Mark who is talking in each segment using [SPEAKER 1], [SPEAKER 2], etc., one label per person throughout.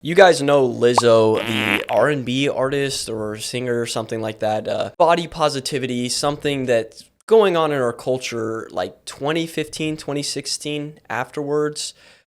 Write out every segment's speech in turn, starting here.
[SPEAKER 1] You guys know Lizzo, the R&B artist or singer or something like that. Body positivity, something that's going on in our culture like 2015, 2016 afterwards,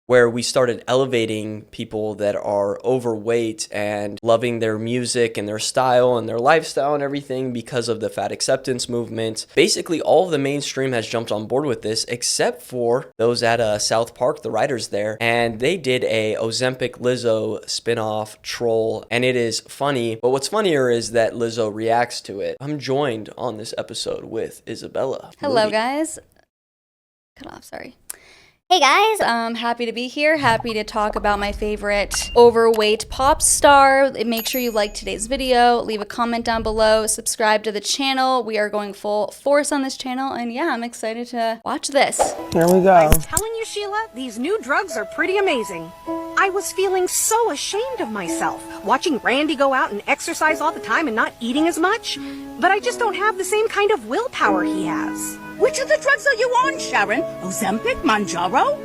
[SPEAKER 1] where we started elevating people that are overweight and loving their music and their style and their lifestyle and everything because of the fat acceptance movement. Basically, all of the mainstream has jumped on board with this, except for those at South Park, the writers there, and they did a Ozempic Lizzo spin-off troll, and it is funny, but what's funnier is that Lizzo reacts to it. I'm joined on this episode with Isabella.
[SPEAKER 2] Hello,
[SPEAKER 1] Moody.
[SPEAKER 2] guys. Cut off, sorry. Hey guys, I'm happy to be here, happy to talk about my favorite overweight pop star. Make sure you like today's video, leave a comment down below, subscribe to the channel. We are going full force on this channel, and yeah, I'm excited to watch this.
[SPEAKER 3] Here we go.
[SPEAKER 4] I'm telling you, Sheila, these new drugs are pretty amazing. I was feeling so ashamed of myself, watching Randy go out and exercise all the time and not eating as much. But I just don't have the same kind of willpower he has.
[SPEAKER 5] Which of the drugs are you on, Sharon? Ozempic, Mounjaro?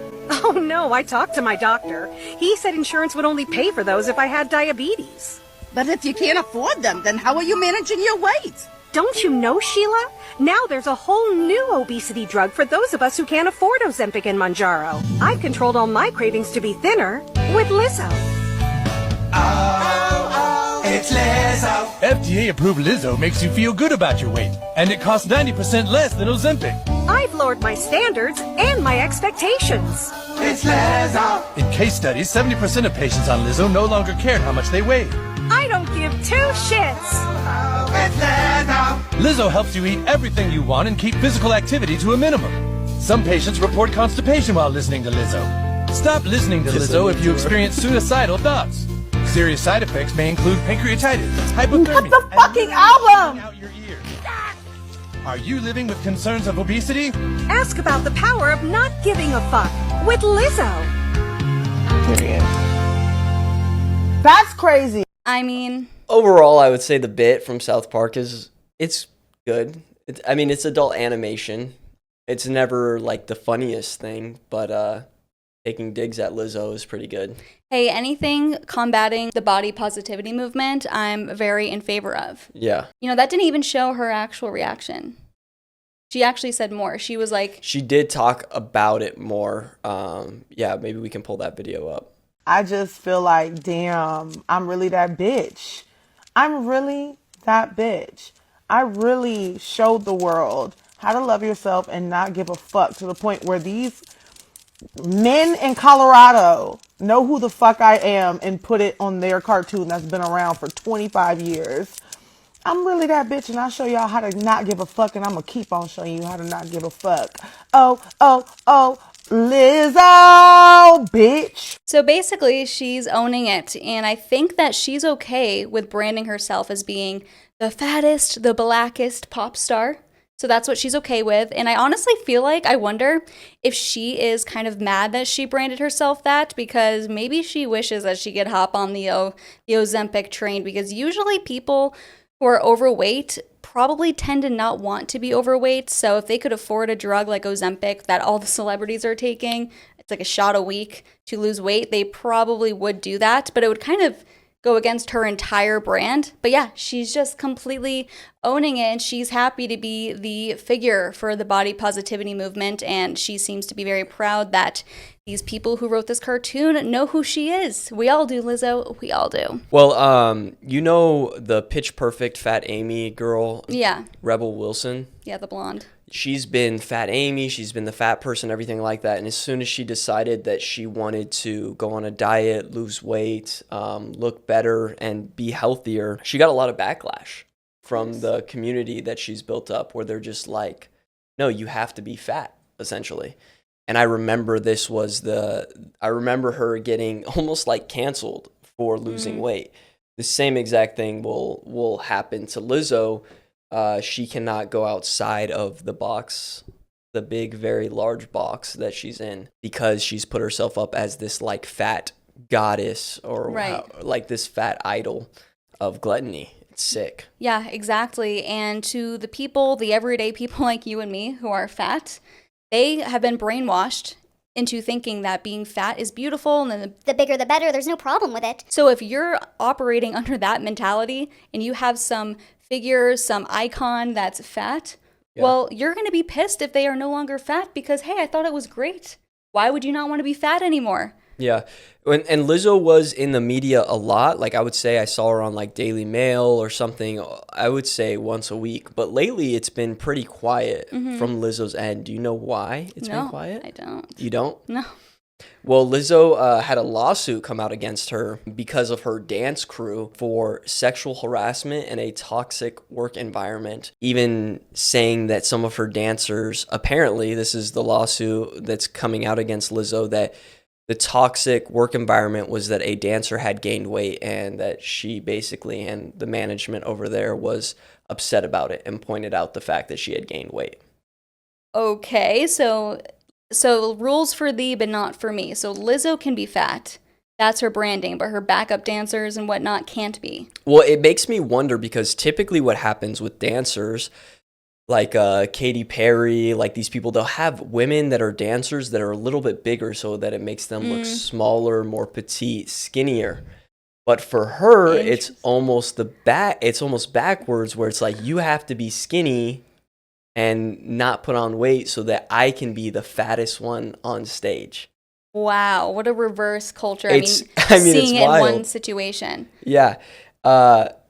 [SPEAKER 4] Oh no, I talked to my doctor. He said insurance would only pay for those if I had diabetes.
[SPEAKER 5] But if you can't afford them, then how are you managing your weight?
[SPEAKER 4] Don't you know, Sheila? Now there's a whole new obesity drug for those of us who can't afford Ozempic and Mounjaro. I've controlled all my cravings to be thinner with Lizzo.
[SPEAKER 6] It's Lizzo. FDA-approved Lizzo makes you feel good about your weight, and it costs 90% less than Ozempic.
[SPEAKER 4] I've lowered my standards and my expectations.
[SPEAKER 6] It's Lizzo. In case studies, 70% of patients on Lizzo no longer cared how much they weighed.
[SPEAKER 4] I don't give two shits.
[SPEAKER 6] It's Lizzo. Lizzo helps you eat everything you want and keep physical activity to a minimum. Some patients report constipation while listening to Lizzo. Stop listening to Lizzo if you experience suicidal thoughts. Serious side effects may include pancreatitis, hypothermia,
[SPEAKER 3] Cut the fucking album!
[SPEAKER 6] out your ears. Are you living with concerns of obesity?
[SPEAKER 4] Ask about the power of not giving a fuck with Lizzo.
[SPEAKER 3] Period. That's crazy.
[SPEAKER 2] I mean,
[SPEAKER 1] Overall, I would say the bit from South Park it's good. It's adult animation. It's never like the funniest thing, but taking digs at Lizzo is pretty good.
[SPEAKER 2] hey, anything combating the body positivity movement, I'm very in favor of.
[SPEAKER 1] Yeah.
[SPEAKER 2] You know, that didn't even show her actual reaction. She actually said more. She was like,
[SPEAKER 1] She did talk about it more. Yeah, maybe we can pull that video up.
[SPEAKER 3] I just feel like, damn, I'm really that bitch. I'm really that bitch. I really showed the world how to love yourself and not give a fuck, to the point where these men in Colorado know who the fuck I am and put it on their cartoon that's been around for 25 years. I'm really that bitch, and I'll show y'all how to not give a fuck, and I'm gonna keep on showing you how to not give a fuck. Oh, Lizzo, bitch.
[SPEAKER 2] so basically she's owning it. And I think that she's okay with branding herself as being the fattest, the blackest pop star. So that's what she's okay with. And I honestly feel like, I wonder if she is kind of mad that she branded herself that, because maybe she wishes that she could hop on the Ozempic train, because usually people who are overweight probably tend to not want to be overweight. So if they could afford a drug like Ozempic that all the celebrities are taking, it's like a shot a week to lose weight, they probably would do that. But it would kind of go against her entire brand. But yeah, she's just completely owning it, and she's happy to be the figure for the body positivity movement, and she seems to be very proud that these people who wrote this cartoon know who she is. We all do, Lizzo. We all do.
[SPEAKER 1] Well, you know the Pitch Perfect Fat Amy girl?
[SPEAKER 2] Yeah.
[SPEAKER 1] Rebel Wilson?
[SPEAKER 2] Yeah, the blonde.
[SPEAKER 1] She's been Fat Amy, she's been the fat person, everything like that. And as soon as she decided that she wanted to go on a diet, lose weight, look better, and be healthier, she got a lot of backlash from the community that she's built up, where they're just like, no, you have to be fat, essentially. And I remember I remember her getting almost like canceled for losing weight. The same exact thing will happen to Lizzo. She cannot go outside of the box, the big, very large box that she's in, because she's put herself up as this like fat goddess, or like this fat idol of gluttony. It's sick.
[SPEAKER 2] Yeah, exactly. And to the people, the everyday people like you and me who are fat, they have been brainwashed into thinking that being fat is beautiful and then
[SPEAKER 7] The bigger the better, there's no problem with it.
[SPEAKER 2] so if you're operating under that mentality and you have some figure, some icon that's fat, well, you're going to be pissed if they are no longer fat because, hey, I thought it was great. Why would you not want to be fat anymore?
[SPEAKER 1] Yeah. And Lizzo was in the media a lot. Like I would say I saw her on like Daily Mail or something, I would say once a week. But lately it's been pretty quiet from Lizzo's end. Do you know why it's been quiet?
[SPEAKER 2] I don't.
[SPEAKER 1] You don't?
[SPEAKER 2] No.
[SPEAKER 1] Well, Lizzo had a lawsuit come out against her because of her dance crew for sexual harassment and a toxic work environment, even saying that some of her dancers, apparently, this is the lawsuit that's coming out against Lizzo, that the toxic work environment was that a dancer had gained weight and that she basically, and the management over there was upset about it and pointed out the fact that she had gained weight.
[SPEAKER 2] Okay, so rules for thee, but not for me. So Lizzo can be fat. That's her branding, but her backup dancers and whatnot can't be.
[SPEAKER 1] Well, it makes me wonder because typically what happens with dancers, like Katy Perry, like these people, they'll have women that are dancers that are a little bit bigger so that it makes them look smaller, more petite, skinnier. But for her, it's almost it's almost backwards where it's like you have to be skinny and not put on weight so that I can be the fattest one on stage.
[SPEAKER 2] Wow, what a reverse culture.
[SPEAKER 1] I mean,
[SPEAKER 2] seeing
[SPEAKER 1] it's
[SPEAKER 2] it
[SPEAKER 1] wild.
[SPEAKER 2] in one situation.
[SPEAKER 1] Yeah.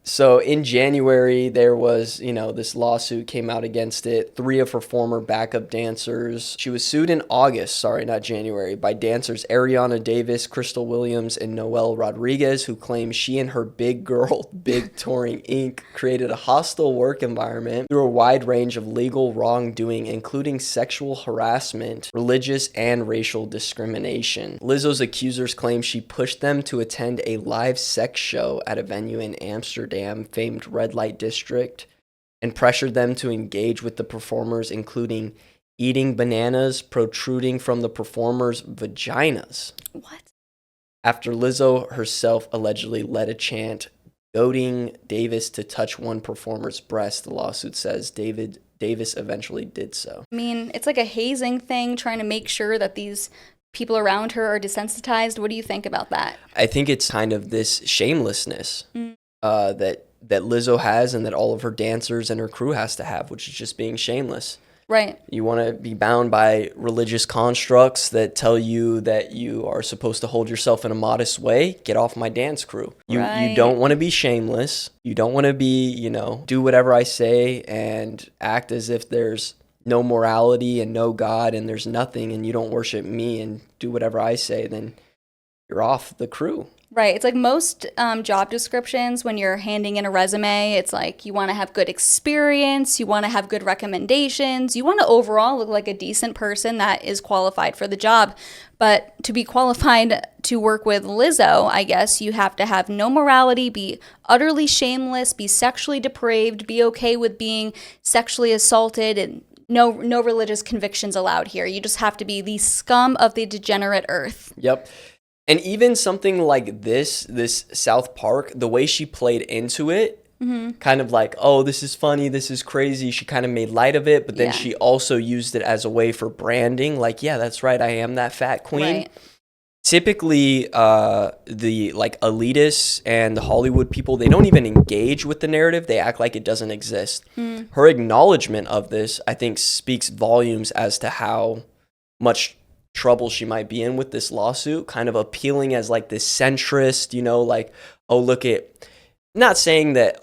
[SPEAKER 1] So in January, there was, this lawsuit came out against it. 3 of her former backup dancers. She was sued in August, sorry, not January, by dancers Ariana Davis, Crystal Williams, and Noelle Rodriguez, who claim she and her Big Girl, Big Touring Inc. created a hostile work environment through a wide range of legal wrongdoing, including sexual harassment, religious, and racial discrimination. Lizzo's accusers claim she pushed them to attend a live sex show at a venue in Amsterdam, famed red light district, and pressured them to engage with the performers, including eating bananas protruding from the performers' vaginas.
[SPEAKER 2] What?
[SPEAKER 1] After Lizzo herself allegedly led a chant goading Davis to touch one performer's breast, the lawsuit says Davis eventually did so.
[SPEAKER 2] I mean, it's like a hazing thing, trying to make sure that these people around her are desensitized. What do you think about that?
[SPEAKER 1] I think it's kind of this shamelessness that Lizzo has and that all of her dancers and her crew has to have, which is just being shameless.
[SPEAKER 2] Right.
[SPEAKER 1] You want to be bound by religious constructs that tell you that you are supposed to hold yourself in a modest way. Get off my dance crew. You don't want to be shameless. You don't want to be, do whatever I say and act as if there's no morality and no God and there's nothing and you don't worship me and do whatever I say, then you're off the crew.
[SPEAKER 2] Right. It's like most job descriptions when you're handing in a resume, it's like you want to have good experience, you want to have good recommendations, you want to overall look like a decent person that is qualified for the job. But to be qualified to work with Lizzo, I guess you have to have no morality, be utterly shameless, be sexually depraved, be okay with being sexually assaulted, and no religious convictions allowed here. You just have to be the scum of the degenerate earth.
[SPEAKER 1] Yep. And even something like this South Park, the way she played into it, kind of like, oh, this is funny, this is crazy. She kind of made light of it, but then she also used it as a way for branding. Like, yeah, that's right, I am that fat queen.
[SPEAKER 2] Right.
[SPEAKER 1] Typically, the like elitists and the Hollywood people, they don't even engage with the narrative. They act like it doesn't exist. Her acknowledgement of this, I think, speaks volumes as to how much trouble she might be in with this lawsuit, kind of appealing as like this centrist, like, oh, look at, not saying that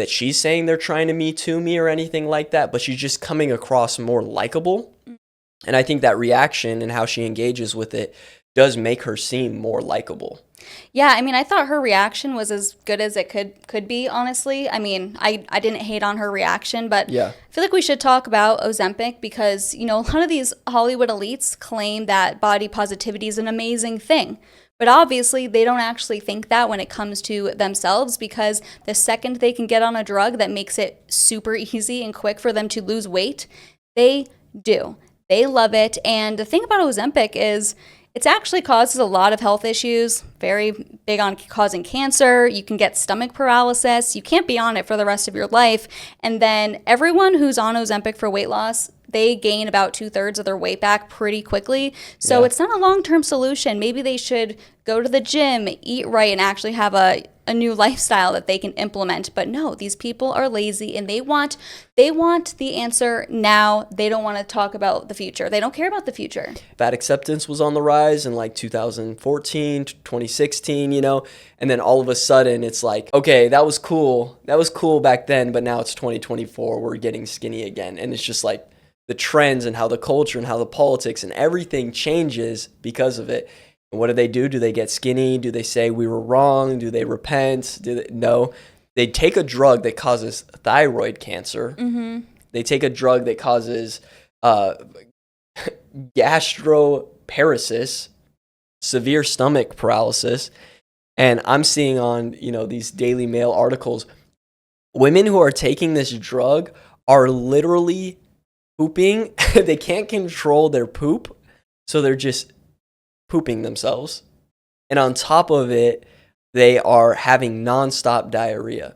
[SPEAKER 1] she's saying they're trying to Me Too me or anything like that, but she's just coming across more likable. And I think that reaction and how she engages with it does make her seem more likable.
[SPEAKER 2] Yeah, I mean, I thought her reaction was as good as it could be, honestly. I mean, I didn't hate on her reaction, but I feel like we should talk about Ozempic because, a lot of these Hollywood elites claim that body positivity is an amazing thing. But obviously, they don't actually think that when it comes to themselves because the second they can get on a drug that makes it super easy and quick for them to lose weight, they do. They love it. And the thing about Ozempic is it actually causes a lot of health issues, very big on causing cancer. You can get stomach paralysis. You can't be on it for the rest of your life. And then everyone who's on Ozempic for weight loss, they gain about 2/3 of their weight back pretty quickly. So it's not a long-term solution. Maybe they should go to the gym, eat right, and actually have a new lifestyle that they can implement. But no, these people are lazy and they want the answer now. They don't want to talk about the future. They don't care about the future.
[SPEAKER 1] Fat acceptance was on the rise in like 2014, 2016, and then all of a sudden it's like, okay, that was cool. That was cool back then, but now it's 2024. We're getting skinny again. And it's just like the trends and how the culture and how the politics and everything changes because of it. And what do? Do they get skinny? Do they say we were wrong? Do they repent? No. They take a drug that causes thyroid cancer. Mm-hmm. They take a drug that causes gastroparesis, severe stomach paralysis. And I'm seeing on, these Daily Mail articles, women who are taking this drug are literally pooping. They can't control their poop, so they're just pooping themselves. And on top of it, they are having nonstop diarrhea.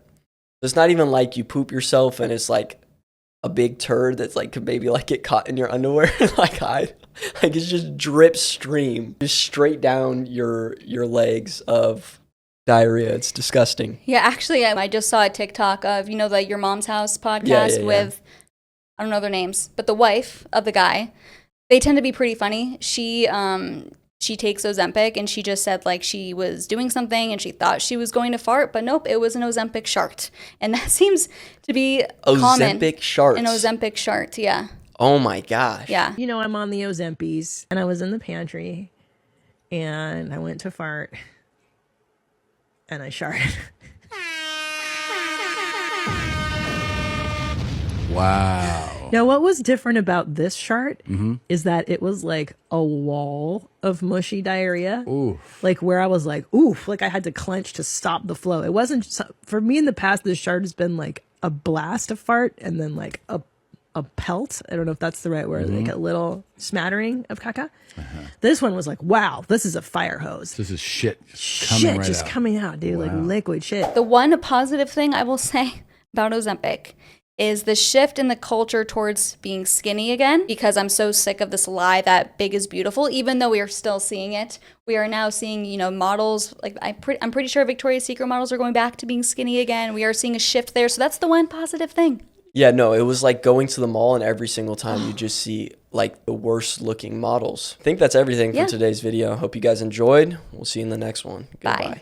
[SPEAKER 1] It's not even like you poop yourself and it's like a big turd that's like could maybe like get caught in your underwear. Like it's just drip stream just straight down your legs of diarrhea. It's disgusting.
[SPEAKER 2] Yeah, actually, I just saw a TikTok of, the Your Mom's House podcast with, I don't know their names, but the wife of the guy. They tend to be pretty funny. She takes Ozempic, and she just said, like, she was doing something, and she thought she was going to fart, but nope, it was an Ozempic Shart. And that seems to be common.
[SPEAKER 1] Ozempic Sharts.
[SPEAKER 2] An Ozempic Shart, yeah.
[SPEAKER 1] Oh, my gosh.
[SPEAKER 2] Yeah.
[SPEAKER 8] I'm on the Ozempics, and I was in the pantry, and I went to fart, and I sharted.
[SPEAKER 9] Wow.
[SPEAKER 8] Now, what was different about this shart is that it was like a wall of mushy diarrhea.
[SPEAKER 9] Ooh.
[SPEAKER 8] Like where I was like, oof, like I had to clench to stop the flow. It wasn't just, for me in the past, this shart has been like a blast of fart and then like a pelt. I don't know if that's the right word, like a little smattering of caca. This one was like, wow, this is a fire hose.
[SPEAKER 9] This is shit coming right
[SPEAKER 8] just
[SPEAKER 9] out.
[SPEAKER 8] coming out, dude, like liquid shit.
[SPEAKER 2] The one positive thing I will say about Ozempic is the shift in the culture towards being skinny again, because I'm so sick of this lie that big is beautiful. Even though we are still seeing it, we are now seeing, models, like I'm pretty sure Victoria's Secret models are going back to being skinny again. We are seeing a shift there. So that's the one positive thing.
[SPEAKER 1] Yeah, no, it was like going to the mall and every single time you just see like the worst looking models. I think that's everything for today's video. Hope you guys enjoyed. We'll see you in the next one. Goodbye.
[SPEAKER 2] Bye.